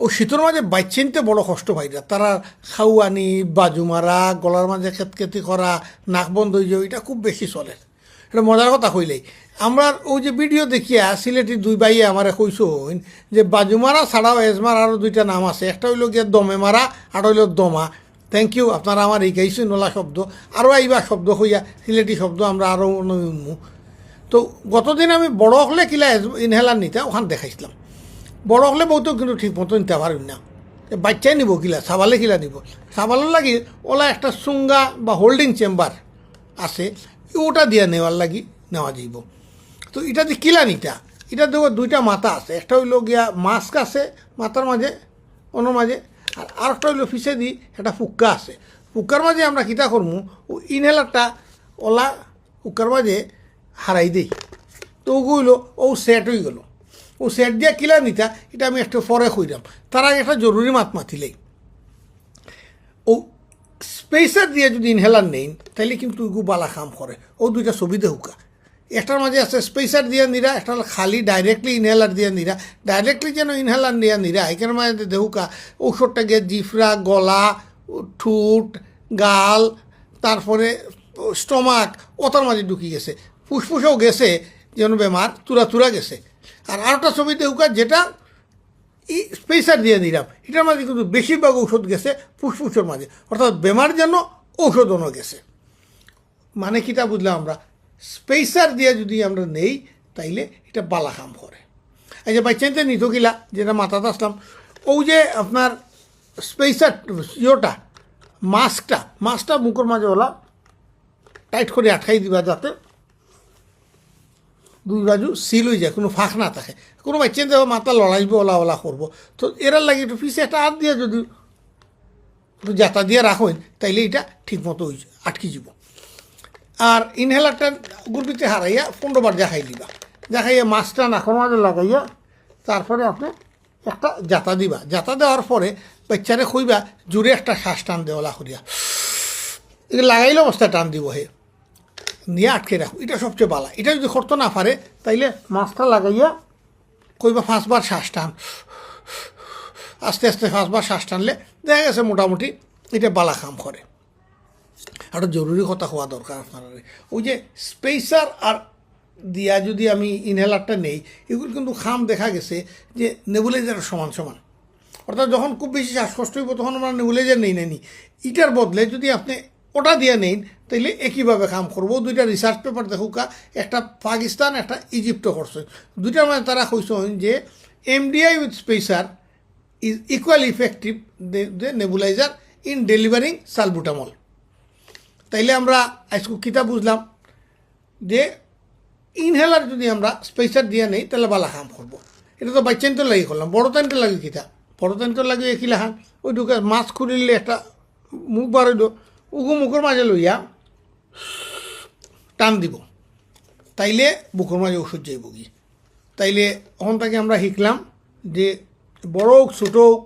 ও শীতের মাঝে বাইচিনতে বড় কষ্ট পাইরা তারা খাওয়ানি বাজু মারা গলার মাঝে খেতখেতি করা নাক বন্ধ হয়ে যাওয়া এটা খুব বেশি চলে। এটা মজার কথা কইলেই আমরা ওই যে ভিডিও দেখিয়া সিলেটি দুই ভাইয়ে আমারে কইসইন যে বাজু মারা ছাড়াও এজমার আরও দুইটা নাম আছে, একটা হইল গিয়ে দমে মারা আর হইল দমা। থ্যাংক ইউ, আপনারা আমার এই গাইছেন নোলা শব্দ, আরও আইবা শব্দ হইয়া সিলেটি শব্দ আমরা আরও নমু। তো গতদিন আমি বড় হলে কিলা ইনহেলার নিতা ওখান দেখাইছিলাম। বড় হলে বউতো কিন্তু ঠিক মতো নিতে পারবি না, বাচ্চাই নিব কিলা সাবালে কিলা নিব। সাবালের লাগি ওলা একটা সুঙ্গা বা হোল্ডিং চেম্বার আছে, ওটা দিয়া নেওয়ার লাগি নেওয়া যাইব। তো এটা দিয়ে কিলা নিতা, এটা দেখো দুইটা মাথা আছে, একটা হইল গিয়া মাস্ক আছে মাথার মাঝে অন্য মাঝে, আর আরেকটা হইল ফিসে দি একটা ফুক্কা আছে। ফুক্কার মাঝে আমরা কিতা করবো ও ইনহেলারটা ওলা ফুক্কার মাঝে হারাই দিই। তো ও হইল ও সেট হয়ে গেল। ও সেট দিয়া কিলা নিতা এটা আমি একটু পরে কইরাম। তার আগে একটা জরুরি মাত মাতিলেই ও স্পেসার দিয়ে যদি ইনহেলার নেই তাইলে কিন্তু ওইগু বালা কাম করে। ও দুইটা ছবি দেহুকা, একটার মাঝে আছে স্পেসার দিয়ে নিরা, একটা খালি ডাইরেক্টলি ইনহেলার দিয়ে নিরা। ডাইরেক্টলি যেন ইনহেলার নিয়ে নিরা এখানের মাঝে দেহুকা ঔষধটা গিয়ে জিফরা গলা ঠুট গাল তারপরে স্টমাক ওটার মাঝে ঢুকি গেছে, ফুসফুসেও গেছে যেন বেমার তুরা তুরা গেছে। আর আরেকটা ছবি দেহুকা যেটা স্পেসার দিয়ে নিলাম এটার মাঝে কিন্তু বেশিরভাগ ঔষধ গেছে ফুসফুসের মাঝে, অর্থাৎ বেমার যেন ঔষধও গেছে। মানে কিটা বুঝলাম আমরা, স্পেসার দিয়ে যদি আমরা নেই তাইলে এটা বালা কাম করে। এই যে বাচ্চাতে নিত কিলা যেটা মাথাতে আসলাম, ও যে আপনার স্পেসার ইয়োটা মাস্কটা মুখের মাঝে ওলা টাইট করে আটকাই দিবা যাতে দুই বাজু সিল হয়ে যায়, কোনো ফাঁক না থাকে। কোনো বাচ্চা দেওয়া মাথা লড়াইবে ওলা করবো, তো এরার লাগে একটু পিছিয়ে একটা হাত দিয়ে যদি একটু জাতা দিয়ে রাখেন তাইলে এটা ঠিক মতো আটকে যাব। আর ইনহেলারটা গুলপিতে হারাইয়া 15 বার জাখাই দিবা, জাখাইয়া মাছটা নাকের মাঝে লাগাইয়া তারপরে আপনি একটা জাতা দিবা। জাতা দেওয়ার পরে বাচ্চারে কইবা জোরে একটা শ্বাস টান দেওয়ালা করিয়া লাগাইলে অবস্থা টান দিব হে নিয়ে আটকে রাখো, এটা সবচেয়ে বালা। এটা যদি করতে না পারে তাইলে মাছটা লাগাইয়া কইবা 5 বার শ্বাস টান, আস্তে আস্তে 5 বার শ্বাস টানলে দেখা গেছে মোটামুটি এটা বালা কাম করে। একটা জরুরি কথা হওয়া দরকার আপনার, ওই যে স্পেসার আর দিয়া যদি আমি ইনহেলারটা নেই এগুলো কিন্তু খাম দেখা গেছে যে নেবুলাইজার সমান সমান। অর্থাৎ যখন খুব বেশি শ্বাসকষ্ট হইব তখন আমরা নেবুলাইজার নেই এটার বদলে যদি আপনি ওটা দিয়ে নেন তাইলে একইভাবে কাম করবো। দুইটা রিসার্চ পেপার দেখুকা, একটা পাকিস্তান একটা ইজিপ্টও করছে। দুইটার মধ্যে তারা কইছেন যে MDI with spacer is equal effective the nebuliser in delivering salbutamol. তাইলে আমরা আজকে কিতা বুঝলাম যে ইনহেলার যদি আমরা স্পেসার দিয়ে নেই তাহলে বালা কাম করবো। এটা তো বাচ্চানতে লাগি করলাম, বড় তানতে লাগে কিতা, বড় তানতে লাগে একই লাহান ওই ঢুকে মাছ খুলিলে একটা মুখ বাড়াইল উগু মুখের মাঝে লইয়া টান দিব, তাইলে বুকের মাঝে ওষুধ যাইব কি। তাইলে ওখান থেকে আমরা শিখলাম যে বড় হোক ছোটো হোক